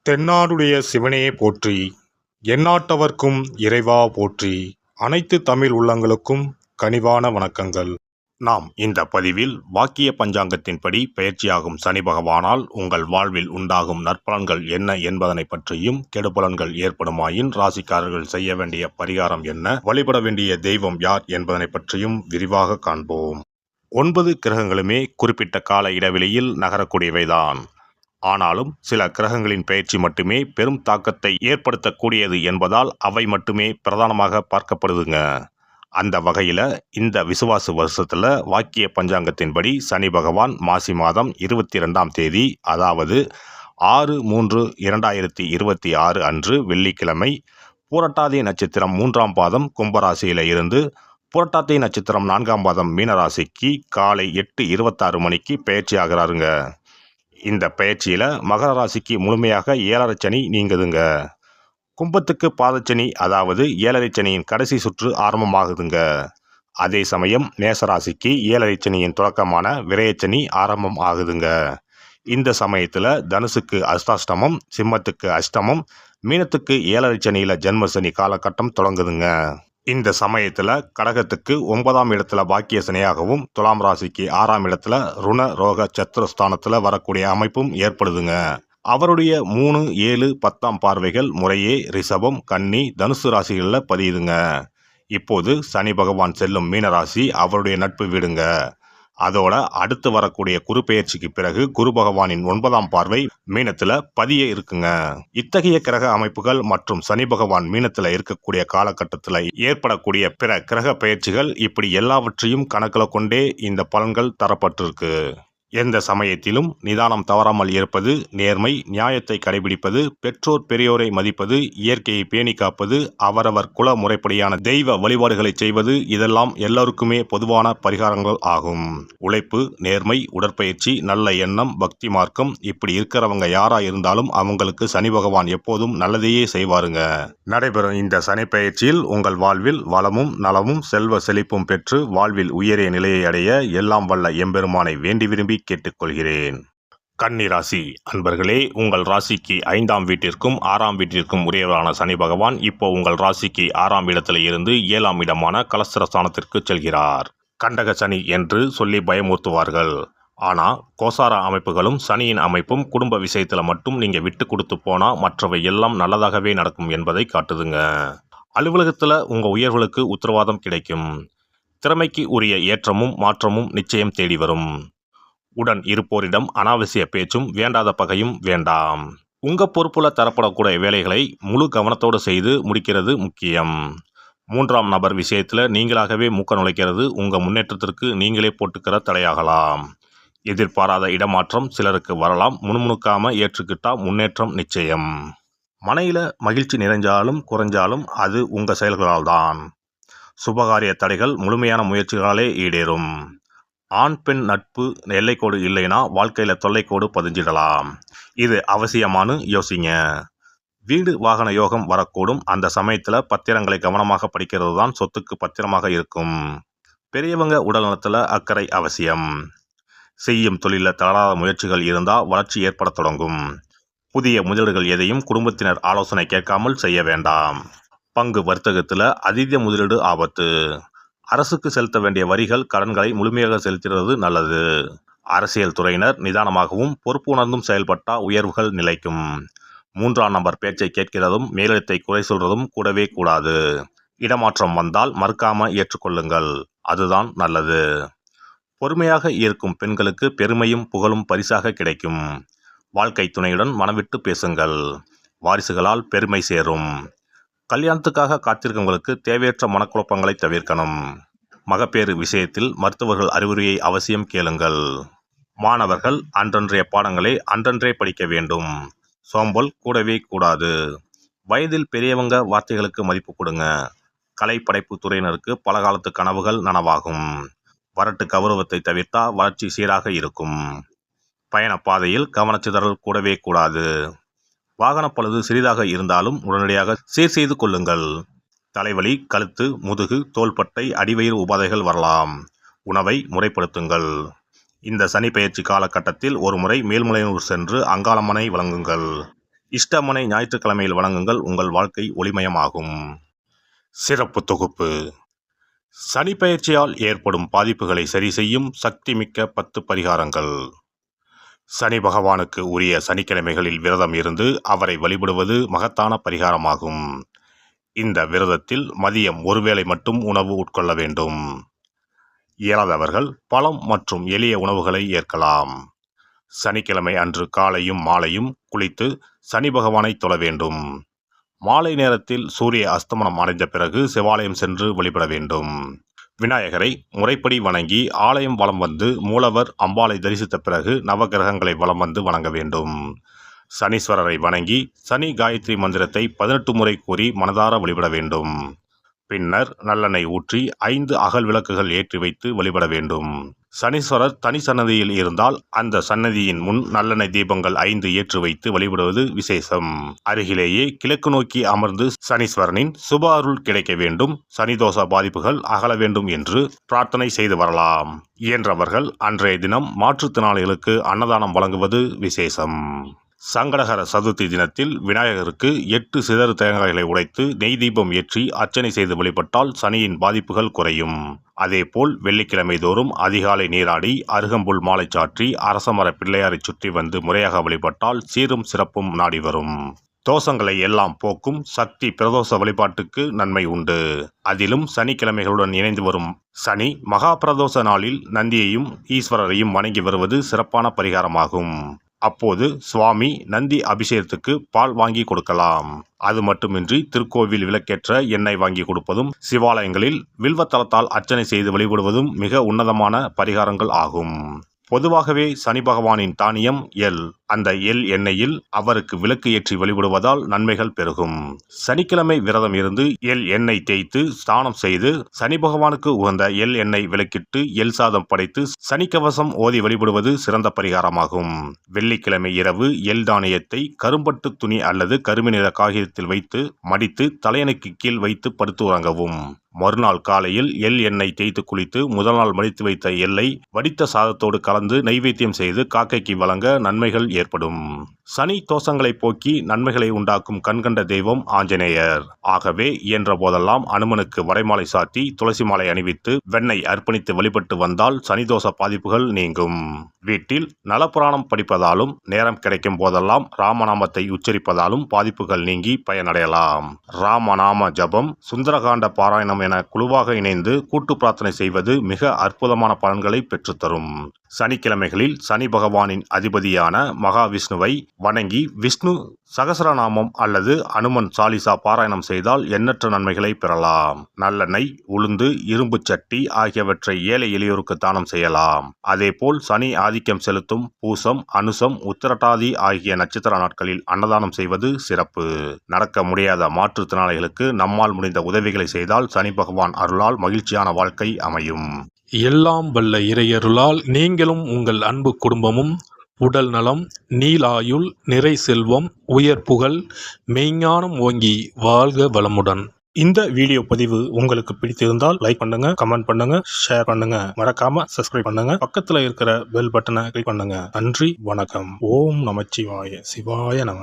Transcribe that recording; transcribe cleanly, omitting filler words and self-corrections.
தென்னாடுடைய சிவனே போற்றி, எந்நாட்டவர்க்கும் இறைவா போற்றி. அனைத்து தமிழ் உள்ளங்களுக்கும் கனிவான வணக்கங்கள். நாம் இந்த பதிவில் வாக்கிய பஞ்சாங்கத்தின்படி பயிற்சியாகும் சனி பகவானால் உங்கள் வாழ்வில் உண்டாகும் நற்பலன்கள் என்ன என்பதனை பற்றியும், கெடுபலன்கள் ஏற்படுமாயின் ராசிக்காரர்கள் செய்ய வேண்டிய பரிகாரம் என்ன, வழிபட வேண்டிய தெய்வம் யார் என்பதனை பற்றியும் விரிவாக காண்போம். 9 கிரகங்களுமே குறிப்பிட்ட கால இடைவெளியில் நகரக்கூடியவைதான். ஆனாலும் சில கிரகங்களின் பயிற்சி மட்டுமே பெரும் தாக்கத்தை ஏற்படுத்தக்கூடியது என்பதால் அவை மட்டுமே பிரதானமாக பார்க்கப்படுதுங்க. அந்த வகையில் இந்த விசுவாச வருஷத்தில் வாக்கிய பஞ்சாங்கத்தின்படி சனி பகவான் மாசி மாதம் 22ஆம் தேதி, அதாவது 6/3/2026 அன்று வெள்ளிக்கிழமை, பூரட்டாதி நட்சத்திரம் 3ஆம் பாதம் கும்பராசியில் இருந்து புரட்டாதி நட்சத்திரம் 4ஆம் பாதம் மீனராசிக்கு காலை 8:26 மணிக்கு பயிற்சி ஆகிறாருங்க. இந்த பயிற்சியில் மகர ராசிக்கு முழுமையாக 7.5 சனி நீங்குதுங்க. கும்பத்துக்கு பாதச்சனி, அதாவது 7.5 சனியின் கடைசி சுற்று ஆரம்பமாகுதுங்க. அதே சமயம் மேசராசிக்கு 7.5 சனியின் தொடக்கமான விரயச்சனி ஆரம்பம் ஆகுதுங்க. இந்த சமயத்தில் தனுசுக்கு அஷ்டாஷ்டமம், சிம்மத்துக்கு அஷ்டமம், மீனத்துக்கு 7.5 சனியில் ஜென்மசனி காலகட்டம் தொடங்குதுங்க. இந்த சமயத்தில் கடகத்துக்கு 9ஆம் இடத்துல பாக்கிய சனியாகவும், துலாம் ராசிக்கு 6ஆம் இடத்துல ருண ரோக சத்துருஸ்தானத்தில் வரக்கூடிய அமைப்பும் ஏற்படுதுங்க. அவருடைய 3, 7, 10ஆம் பார்வைகள் முறையே ரிஷபம், கன்னி, தனுசு ராசிகளில் பதியுதுங்க. இப்போது சனி பகவான் செல்லும் மீனராசி அவருடைய நட்பு வீடுங்க. அதோட அடுத்து வரக்கூடிய குரு பெயர்ச்சிக்கு பிறகு குரு பகவானின் 9ஆம் பார்வை மீனத்தில் பதிய இருக்குங்க. இத்தகைய கிரக அமைப்புகள் மற்றும் சனி பகவான் மீனத்தில் இருக்கக்கூடிய காலகட்டத்தில் ஏற்படக்கூடிய பிற கிரக பயிற்சிகள், இப்படி எல்லாவற்றையும் கணக்கில் கொண்டே இந்த பலன்கள் தரப்பட்டிருக்கு. எந்த சமயத்திலும் நிதானம் தவறாமல் இருப்பது, நேர்மை, நியாயத்தை கடைபிடிப்பது, பெற்றோர் பெரியோரை மதிப்பது, இயற்கையை பேணி காப்பது, அவரவர் குல முறைப்படியான தெய்வ வழிபாடுகளை செய்வது, இதெல்லாம் எல்லோருக்குமே பொதுவான பரிகாரங்கள் ஆகும். உழைப்பு, நேர்மை, உடற்பயிற்சி, நல்ல எண்ணம், பக்தி மார்க்கம், இப்படி இருக்கிறவங்க யாரா இருந்தாலும் அவங்களுக்கு சனி பகவான் எப்போதும் நல்லதையே செய்வாருங்க. நடைபெறும் இந்த சனி பயிற்சியில் உங்கள் வாழ்வில் வளமும் நலமும் செல்வ செழிப்பும் பெற்று வாழ்வில் உயரிய நிலையை அடைய எல்லாம் வல்ல எம்பெருமானை வேண்டி விரும்பி கேட்டுக்கொள்கிறேன். கன்னி ராசி அன்பர்களே, உங்கள் ராசிக்கு 5ஆம் வீட்டிற்கும் 6ஆம் வீட்டிற்கும் உரியவரான சனி பகவான் இப்போ உங்கள் ராசிக்கு 6ஆம் இடத்துல இருந்து 7ஆம் இடமான கலஸ்திரஸ்தானத்திற்கு செல்கிறார். கண்டக சனி என்று சொல்லி பயமுறுத்துவார்கள். ஆனால் கோசார அமைப்புகளும் சனியின் அமைப்பும் குடும்ப விஷயத்தில் மட்டும் நீங்கள் விட்டு கொடுத்து போனால் மற்றவை எல்லாம் நல்லதாகவே நடக்கும் என்பதை காட்டுதுங்க. அலுவலகத்தில் உங்கள் உயர்வுகளுக்கு உத்தரவாதம் கிடைக்கும். திறமைக்கு உரிய ஏற்றமும் மாற்றமும் நிச்சயம் தேடி வரும். உடன் இருப்போரிடம் அனாவசிய பேச்சும் வேண்டாத பகையும் வேண்டாம். உங்கள் பொறுப்புல தரப்படக்கூடிய வேலைகளை முழு கவனத்தோடு செய்து முடிக்கிறது முக்கியம். 3ஆம் நபர் விஷயத்தில் நீங்களாகவே மூக்க நுழைக்கிறது உங்கள் முன்னேற்றத்திற்கு நீங்களே போட்டுக்கிற தடையாகலாம். எதிர்பாராத இடமாற்றம் சிலருக்கு வரலாம். முணுமுணுக்காம ஏற்றுக்கிட்டா முன்னேற்றம் நிச்சயம். மனையில் மகிழ்ச்சி நிறைஞ்சாலும் குறைஞ்சாலும் அது உங்கள் செயல்களால் தான். சுபகாரிய தடைகள் முழுமையான முயற்சிகளாலே ஈடேறும். ஆண் பெண் நட்பு எல்லைக்கோடு இல்லைன்னா வாழ்க்கையில் தொல்லைக்கோடு பதிஞ்சிடலாம். இது அவசியமானு யோசிங்க. வீடு வாகன யோகம் வரக்கூடும். அந்த சமயத்தில் பத்திரங்களை கவனமாக படிக்கிறது தான் சொத்துக்கு பத்திரமாக இருக்கும். பெரியவங்க உடல்நலத்தில் அக்கறை அவசியம். செய்யும் தொழிலில் தளராத முயற்சிகள் இருந்தால் வளர்ச்சி ஏற்பட தொடங்கும். புதிய முதலீடுகள் எதையும் குடும்பத்தினர் ஆலோசனை கேட்காமல் செய்ய வேண்டாம். பங்கு வர்த்தகத்தில் அதீத முதலீடு ஆபத்து. அரசுக்கு செலுத்த வேண்டிய வரிகள், கடன்களை முழுமையாக செலுத்துகிறது நல்லது. அரசியல் துறையினர் நிதானமாகவும் பொறுப்பு உணர்ந்தும் செயல்பட்டால் உயர்வுகள் நிலைக்கும். 3ஆம் நபர் பேச்சை கேட்கிறதும் மேலிடத்தை குறை சொல்றதும் கூடவே கூடாது. இடமாற்றம் வந்தால் மறுக்காம ஏற்றுக்கொள்ளுங்கள், அதுதான் நல்லது. பொறுமையாக இருக்கும் பெண்களுக்கு பெருமையும் புகழும் பரிசாக கிடைக்கும். வாழ்க்கை துணையுடன் மனவிட்டு பேசுங்கள், வாரிசுகளால் பெருமை சேரும். கல்யாணத்துக்காக காத்திருக்கவங்களுக்கு தேவையற்ற மனக்குழப்பங்களை தவிர்க்கணும். மகப்பேறு விஷயத்தில் மருத்துவர்கள் அறிவுரையை அவசியம் கேளுங்கள். மாணவர்கள் அன்றன்றைய பாடங்களை அன்றன்றே படிக்க வேண்டும். சோம்பல் கூடவே கூடாது. வயதில் பெரியவங்க வார்த்தைகளுக்கு மதிப்பு கொடுங்க. கலை படைப்பு துறையினருக்கு பலகாலத்து கனவுகள் நனவாகும். வரட்டு கௌரவத்தை தவிர்த்தா வளர்ச்சி சீராக இருக்கும். பயண பாதையில் கவனச்சிதறல் கூடவே கூடாது. வாகன பழுது சிறிதாக இருந்தாலும் உடனடியாக சீர் செய்து கொள்ளுங்கள். தலைவலி, கழுத்து, முதுகு, தோள்பட்டை, அடிவயிறு உபாதைகள் வரலாம். உணவை முறைப்படுத்துங்கள். இந்த சனி பெயர்ச்சி காலகட்டத்தில் ஒரு முறை மேல்மலையனூர் சென்று அங்காளம்மனை வழங்குங்கள். இஷ்டமனை ஞாயிற்றுக்கிழமையில் வணங்குங்கள், உங்கள் வாழ்க்கை ஒளிமயமாகும். சிறப்பு தொகுப்பு: சனி பெயர்ச்சியால் ஏற்படும் பாதிப்புகளை சரி செய்யும் சக்திமிக்க 10 பரிகாரங்கள். சனி பகவானுக்கு உரிய சனிக்கிழமைகளில் விரதம் இருந்து அவரை வழிபடுவது மகத்தான பரிகாரமாகும். இந்த விரதத்தில் மதியம் ஒருவேளை மட்டும் உணவு உட்கொள்ள வேண்டும். இயலாதவர்கள் பழம் மற்றும் எளிய உணவுகளை ஏற்கலாம். சனிக்கிழமை அன்று காலையும் மாலையும் குளித்து சனி பகவானை தொழ வேண்டும். மாலை நேரத்தில் சூரிய அஸ்தமனம் அடைந்த பிறகு சிவாலயம் சென்று வழிபட வேண்டும். விநாயகரை முறைப்படி வணங்கி ஆலயம் வலம் வந்து மூலவர் அம்பாளை தரிசித்த பிறகு நவகிரகங்களை வலம் வந்து வணங்க வேண்டும். சனீஸ்வரரை வணங்கி சனி காயத்ரி மந்திரத்தை 18 முறை கூறி மனதார வழிபட வேண்டும். பின்னர் நல்லெண்ணெய் ஊற்றி 5 அகல் விளக்குகள் ஏற்றி வைத்து வழிபட வேண்டும். சனீஸ்வரர் தனி சன்னதியில் இருந்தால் அந்த சன்னதியின் முன் நல்லெண்ணெய் தீபங்கள் 5 ஏற்றி வைத்து வழிபடுவது விசேஷம். அருகிலேயே கிழக்கு நோக்கி அமர்ந்து சனீஸ்வரனின் சுப அருள் கிடைக்க வேண்டும், சனிதோஷ பாதிப்புகள் அகல வேண்டும் என்று பிரார்த்தனை செய்து வரலாம். இயன்றவர்கள் அன்றைய தினம் மாற்றுத்திறனாளிகளுக்கு அன்னதானம் வழங்குவது விசேஷம். சங்கடகர சதுர்த்தி தினத்தில் விநாயகருக்கு 8 சிதறு தேங்காய்களை உடைத்து நெய் தீபம் ஏற்றி அர்ச்சனை செய்து வழிபட்டால் சனியின் பாதிப்புகள் குறையும். அதேபோல் வெள்ளிக்கிழமை தோறும் அதிகாலை நீராடி அருகம்புல் மாலை சாற்றி அரசமர பிள்ளையாரை சுற்றி வந்து முறையாக வழிபட்டால் சீரும் சிறப்பும் நாடி வரும். தோஷங்களை எல்லாம் போக்கும் சக்தி பிரதோஷ வழிபாட்டுக்கு நன்மை உண்டு. அதிலும் சனிக்கிழமைகளுடன் இணைந்து வரும் சனி மகா பிரதோஷ நாளில் நந்தியையும் ஈஸ்வரரையும் வணங்கி வருவது சிறப்பான பரிகாரமாகும். அப்போது சுவாமி நந்தி அபிஷேகத்துக்கு பால் வாங்கி கொடுக்கலாம். அது மட்டுமின்றி திருக்கோவில் விளக்கேற்ற எண்ணெய் வாங்கி கொடுப்பதும், சிவாலயங்களில் வில்வத்தலத்தால் அர்ச்சனை செய்து வழிபடுவதும் மிக உன்னதமான பரிகாரங்கள் ஆகும். பொதுவாகவே சனி பகவானின் தானியம் எள். அந்த எள் எண்ணெயில் அவருக்கு விளக்கு ஏற்றி வழிபடுவதால் நன்மைகள் பெருகும். சனிக்கிழமை விரதம் இருந்து எள் எண்ணெய் தேய்த்து ஸ்நானம் செய்து சனி பகவானுக்கு உகந்த எள் எண்ணெய் விளக்கிட்டு எள் சாதம் படைத்து சனிக்கவசம் ஓதி வழிபடுவது சிறந்த பரிகாரமாகும். வெள்ளிக்கிழமை இரவு எள் தானியத்தை கரும்பட்டு துணி அல்லது கருமை நிற காகிதத்தில் வைத்து மடித்து தலையணைக்கு கீழ் வைத்து படுத்து உறங்கவும். மறுநாள் காலையில் எள் எண்ணெய் தேய்த்து குளித்து முதல் நாள் மடித்து வைத்த எள்ளை வடித்த சாதத்தோடு கலந்து நைவேத்தியம் செய்து காக்கைக்கு வழங்க நன்மைகள் ஏற்படும். சனி தோஷங்களை போக்கி நன்மைகளை உண்டாக்கும் கண்கண்ட தெய்வம் ஆஞ்சநேயர். ஆகவே இயன்ற போதெல்லாம் அனுமனுக்கு வடைமாலை சாத்தி துளசி மாலை அணிவித்து வெண்ணெய் அர்ப்பணித்து வழிபட்டு வந்தால் சனிதோஷ பாதிப்புகள் நீங்கும். வீட்டில் நலப்புராணம் படிப்பதாலும் நேரம் கிடைக்கும் போதெல்லாம் ராமநாமத்தை உச்சரிப்பதாலும் பாதிப்புகள் நீங்கி பயனடையலாம். ராமநாம ஜபம், சுந்தரகாண்ட பாராயணம் என குழுவாக இணைந்து கூட்டு பிரார்த்தனை செய்வது மிக அற்புதமான பலன்களை பெற்றுத்தரும். சனிக்கிழமைகளில் சனி பகவானின் அதிபதியான மகாவிஷ்ணுவை வணங்கி விஷ்ணு சகசரநாமம் அல்லது அனுமன் சாலிசா பாராயணம் செய்தால் எண்ணற்ற நன்மைகளை பெறலாம். நல்லெண்ணெய், உளுந்து, இரும்பு சட்டி ஆகியவற்றை ஏழை எளியோருக்கு தானம் செய்யலாம். அதேபோல் சனி ஆதிக்கம் செலுத்தும் பூசம், அனுசம், உத்திரட்டாதி ஆகிய நட்சத்திர நாட்களில் அன்னதானம் செய்வது சிறப்பு. நடக்க முடியாத மாற்றுத்திறனாளிகளுக்கு நம்மால் முடிந்த உதவிகளை செய்தால் சனி பகவான் அருளால் மகிழ்ச்சியான வாழ்க்கை அமையும். எல்லாம் வல்ல இறையருளால் நீங்களும் உங்கள் அன்பு குடும்பமும் உடல் நலம், நீலாயுள், நிறை செல்வம், உயர் புகழ், மெய்ஞானம் ஓங்கி வாழ்க வளமுடன். இந்த வீடியோ பதிவு உங்களுக்கு பிடித்திருந்தால் லைக் பண்ணுங்க, கமெண்ட் பண்ணுங்க, ஷேர் பண்ணுங்க, மறக்காம சப்ஸ்கிரைப் பண்ணுங்க, பக்கத்துல இருக்கிற பெல் பட்டனை கிளிக் பண்ணுங்க. நன்றி, வணக்கம். ஓம் நமச்சிவாய. சிவாய நம.